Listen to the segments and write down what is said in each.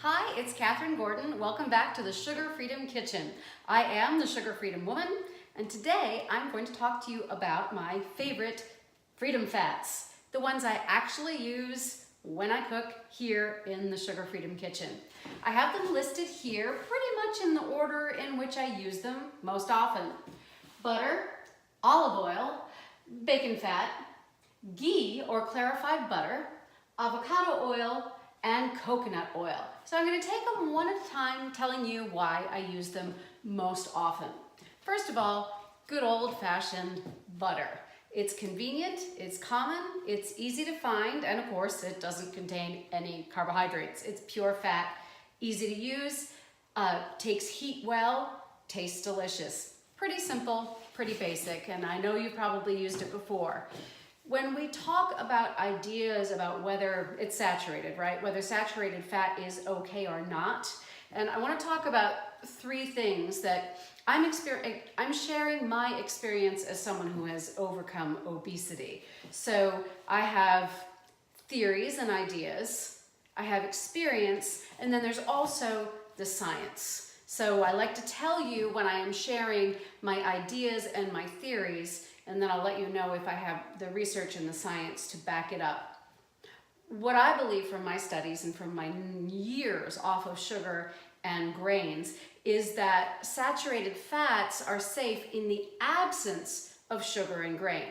Hi, it's Catherine Gordon. Welcome back to the Sugar Freedom Kitchen. I am the Sugar Freedom Woman, and today I'm going to talk to you about my favorite freedom fats, the ones I actually use when I cook here in the Sugar Freedom Kitchen. I have them listed here pretty much in the order in which I use them most often. Butter, olive oil, bacon fat, ghee or clarified butter, avocado oil, and coconut oil. So I'm going to take them one at a time, telling you why I use them most often. First of all, good old-fashioned butter. It's convenient, it's common, it's easy to find, and of course it doesn't contain any carbohydrates. It's pure fat, easy to use, takes heat well, tastes delicious. Pretty simple, pretty basic, and I know you've probably used it before. When we talk about ideas about whether it's saturated, right? Whether saturated fat is okay or not. And I want to talk about three things that I'm sharing my experience as someone who has overcome obesity. So I have theories and ideas, I have experience, and then there's also the science. So I like to tell you when I am sharing my ideas and my theories, and then I'll let you know if I have the research and the science to back it up. What I believe from my studies and from my years off of sugar and grains is that saturated fats are safe in the absence of sugar and grain.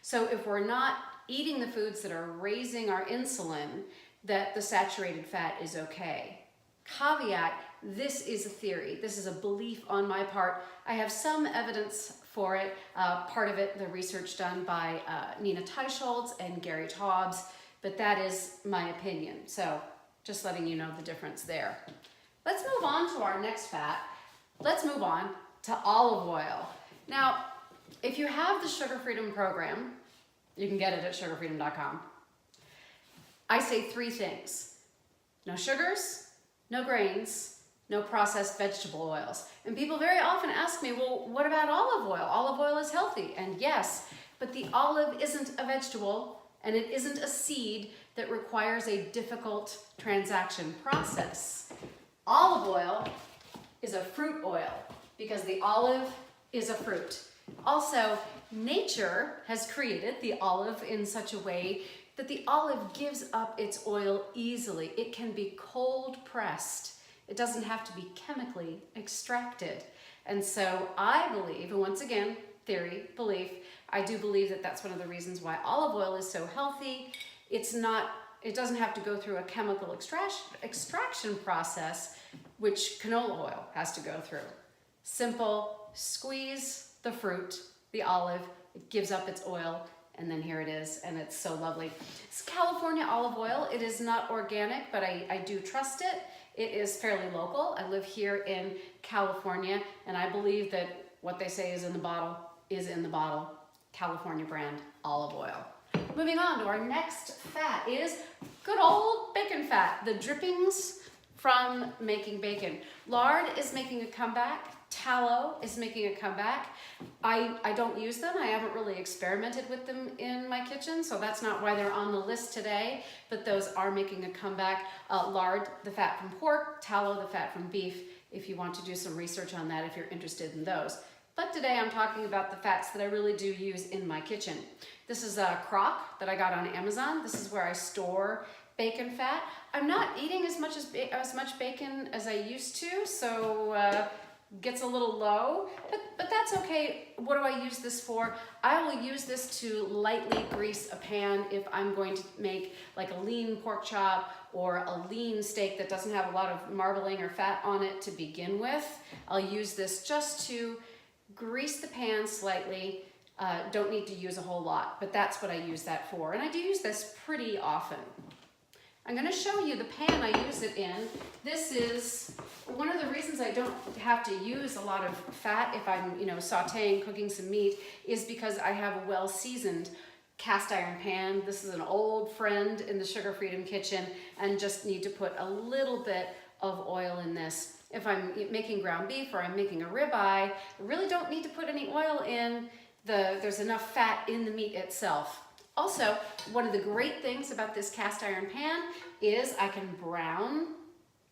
So if we're not eating the foods that are raising our insulin, that the saturated fat is okay. Caveat, this is a theory. This is a belief on my part. I have some evidence for it. Part of it, the research done by Nina Teicholz and Gary Taubes, but that is my opinion. So just letting you know the difference there. Let's move on to our next fat. Let's move on to olive oil. Now, if you have the Sugar Freedom program, you can get it at sugarfreedom.com. I say three things: no sugars, no grains, no processed vegetable oils. And people very often ask me, well, what about olive oil? Olive oil is healthy. And yes, but the olive isn't a vegetable and it isn't a seed that requires a difficult transaction process. Olive oil is a fruit oil because the olive is a fruit. Also, nature has created the olive in such a way that the olive gives up its oil easily. It can be cold pressed. It doesn't have to be chemically extracted. And so I believe, and once again, theory, belief, I do believe that that's one of the reasons why olive oil is so healthy. It doesn't have to go through a chemical extraction process, which canola oil has to go through. Simple, squeeze the fruit, the olive, it gives up its oil, and then here it is, and it's so lovely. It's California olive oil. It is not organic, but I do trust it. It is fairly local. I live here in California, and I believe that what they say is in the bottle is in the bottle. California brand olive oil. Moving on to our next fat is good old bacon fat, the drippings from making bacon. Lard is making a comeback. Tallow is making a comeback. I don't use them. I haven't really experimented with them in my kitchen, so that's not why they're on the list today, but those are making a comeback. Lard, the fat from pork, tallow, the fat from beef, if you want to do some research on that if you're interested in those. But today I'm talking about the fats that I really do use in my kitchen. This is a crock that I got on Amazon. This is where I store bacon fat. I'm not eating as much bacon as I used to, so gets a little low, but that's okay. What do I use this for? I will use this to lightly grease a pan if I'm going to make like a lean pork chop or a lean steak that doesn't have a lot of marbling or fat on it to begin with. I'll use this just to grease the pan slightly. Don't need to use a whole lot, but that's what I use that for. And I do use this pretty often. I'm going to show you the pan I use it in. This is one of the reasons I don't have to use a lot of fat if I'm, sauteing, cooking some meat, is because I have a well-seasoned cast iron pan. This is an old friend in the Sugar Freedom Kitchen, and just need to put a little bit of oil in this. If I'm making ground beef or I'm making a ribeye, I really don't need to put any oil in. There's enough fat in the meat itself. Also, one of the great things about this cast iron pan is I can brown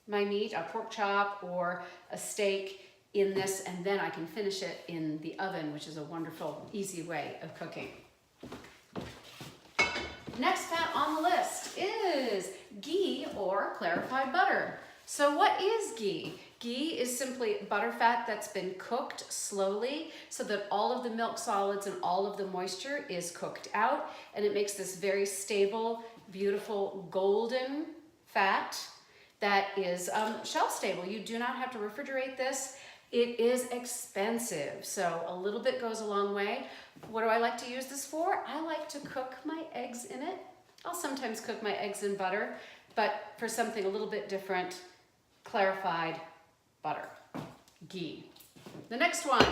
my meat, a pork chop or a steak in this, and then I can finish it in the oven, which is a wonderful, easy way of cooking. Next fat on the list is ghee or clarified butter. So what is ghee? Ghee is simply butter fat that's been cooked slowly so that all of the milk solids and all of the moisture is cooked out, and it makes this very stable, beautiful golden fat that is shelf stable. You do not have to refrigerate this. It is expensive, so a little bit goes a long way. What do I like to use this for? I like to cook my eggs in it. I'll sometimes cook my eggs in butter, but for something a little bit different, clarified butter, ghee. The next one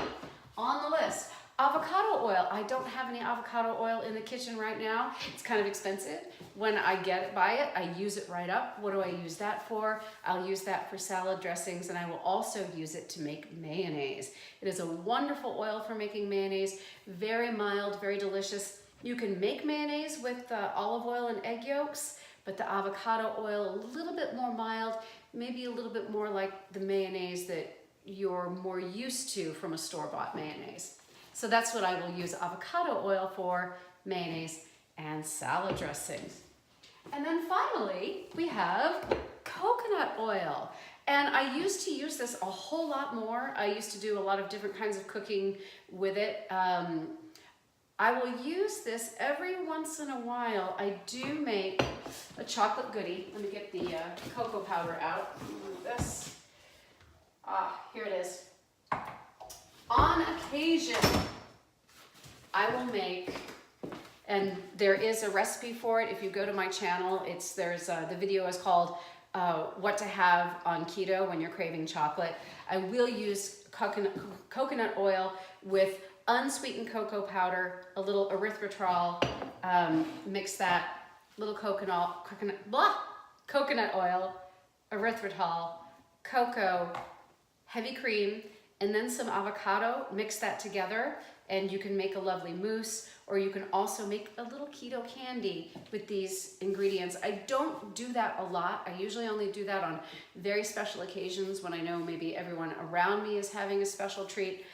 on the list, avocado oil. I don't have any avocado oil in the kitchen right now. It's kind of expensive. When I buy it, I use it right up. What do I use that for? I'll use that for salad dressings, and I will also use it to make mayonnaise. It is a wonderful oil for making mayonnaise, very mild, very delicious. You can make mayonnaise with olive oil and egg yolks, but the avocado oil, a little bit more mild, maybe a little bit more like the mayonnaise that you're more used to from a store-bought mayonnaise. So that's what I will use avocado oil for, mayonnaise and salad dressings. And then finally, we have coconut oil. And I used to use this a whole lot more. I used to do a lot of different kinds of cooking with it. I will use this every once in a while. I do make a chocolate goodie. Let me get the cocoa powder out. This. Here it is. On occasion, I will make, and there is a recipe for it. If you go to my channel, the video is called What to Have on Keto When You're Craving Chocolate. I will use coconut oil with unsweetened cocoa powder, a little erythritol, mix that, little coconut oil, erythritol, cocoa, heavy cream, and then some avocado. Mix that together and you can make a lovely mousse, or you can also make a little keto candy with these ingredients. I don't do that a lot. I usually only do that on very special occasions when I know maybe everyone around me is having a special treat.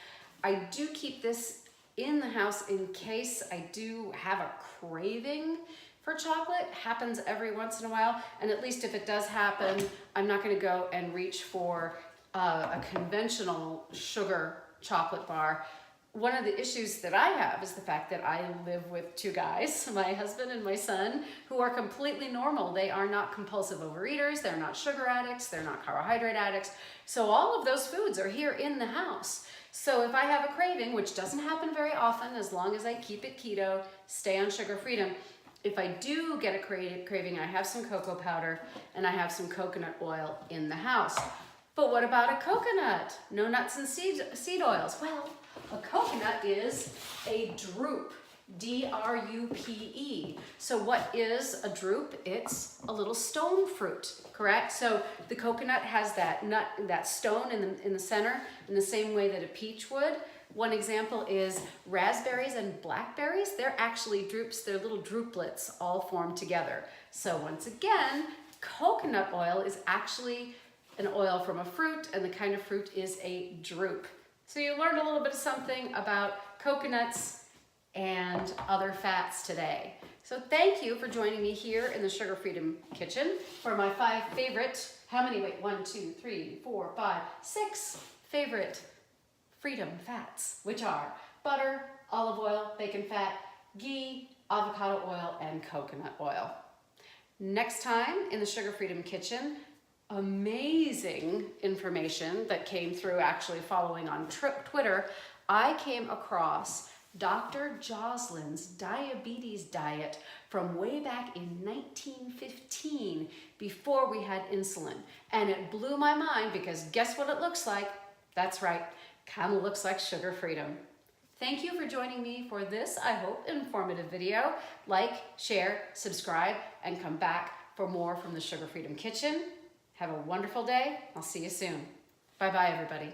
I do keep this in the house in case I do have a craving for chocolate. Happens every once in a while, and at least if it does happen, I'm not going to go and reach for a conventional sugar chocolate bar. One of the issues that I have is the fact that I live with two guys, my husband and my son, who are completely normal. They are not compulsive overeaters, they're not sugar addicts, they're not carbohydrate addicts. So all of those foods are here in the house. So if I have a craving, which doesn't happen very often as long as I keep it keto, stay on sugar freedom, if I do get a craving, I have some cocoa powder and I have some coconut oil in the house. But what about a coconut? No nuts and seed oils. Well, a coconut is a drupe, D-R-U-P-E. So what is a drupe? It's a little stone fruit, correct? So the coconut has that stone in the center in the same way that a peach would. One example is raspberries and blackberries. They're actually drupes, they're little druplets all formed together. So once again, coconut oil is actually an oil from a fruit, and the kind of fruit is a drupe. So you learned a little bit of something about coconuts and other fats today. So thank you for joining me here in the Sugar Freedom Kitchen for my 5 favorite, 6 favorite freedom fats, which are butter, olive oil, bacon fat, ghee, avocado oil, and coconut oil. Next time in the Sugar Freedom Kitchen, amazing information that came through actually following on Twitter. I came across Dr. Joslin's diabetes diet from way back in 1915, before we had insulin. And it blew my mind because guess what it looks like? That's right, kind of looks like sugar freedom. Thank you for joining me for this, I hope, informative video. Like, share, subscribe, and come back for more from the Sugar Freedom Kitchen. Have a wonderful day. I'll see you soon. Bye-bye, everybody.